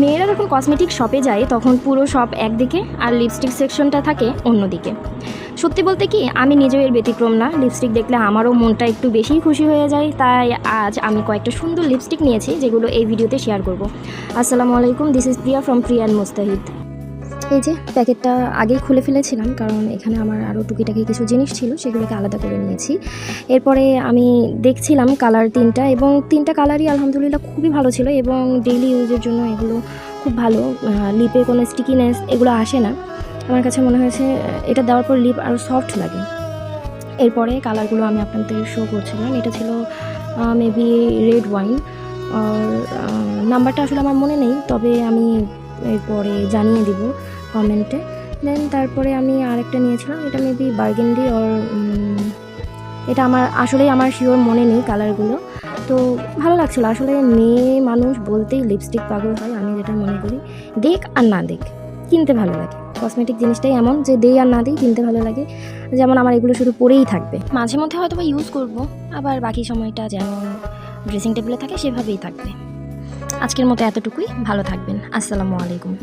মেয়েরা যখন কসমেটিক শপে যায় তখন পুরো শপ একদিকে আর লিপস্টিক সেকশনটা থাকে অন্যদিকে। সত্যি বলতে কি আমি নিজেও এর ব্যতিক্রম না, লিপস্টিক দেখলে আমারও মনটা একটু বেশিই খুশি হয়ে যায়। তাই আজ আমি কয়েকটা সুন্দর লিপস্টিক নিয়েছি যেগুলো এই ভিডিওতে শেয়ার করব। আসসালামু আলাইকুম, this is Priya from Priya and Mustahid. এই যে প্যাকেটটা আগেই খুলে ফেলেছিলাম, কারণ এখানে আমার আরও টুকিটাকি কিছু জিনিস ছিল, সেগুলোকে আলাদা করে নিয়েছি। এরপরে আমি দেখছিলাম কালার তিনটা, এবং তিনটা কালারই আলহামদুলিল্লাহ খুবই ভালো ছিল এবং ডেইলি ইউজের জন্য এগুলো খুব ভালো। লিপে কোনো স্টিকিনেস এগুলো আসে না। আমার কাছে মনে হয়েছে এটা দেওয়ার পর লিপ আরও সফট লাগে। এরপরে কালারগুলো আমি আপনাদের শো করছিলাম। এটা ছিল মেবি রেড ওয়াইন, আর নাম্বারটা আসলে আমার মনে নেই, তবে আমি এরপরে জানিয়ে দিব কমেন্টে। দেন তারপরে আমি আরেকটা নিয়েছিলাম, এটা মেবি বার্গেন্ডি, আর এটা আমার শিওর মনে নেই কালারগুলো। তো ভালো লাগছিলো। আসলে মেয়ে মানুষ বলতেই লিপস্টিক পাগল হয়, আমি যেটা মনে করি। দেখ আর না দেখ কিনতে ভালো লাগে। কসমেটিক জিনিসটাই এমন যে দেই আর না দিই কিনতে ভালো লাগে। যেমন আমার এগুলো শুধু পরেই থাকবে, মাঝে মধ্যে হয়তো বা ইউজ করবো, আবার বাকি সময়টা যেমন ড্রেসিং টেবিলে থাকে সেভাবেই থাকবে। আজকের মতো এতটুকুই, ভালো থাকবেন। আসসালামু আলাইকুম।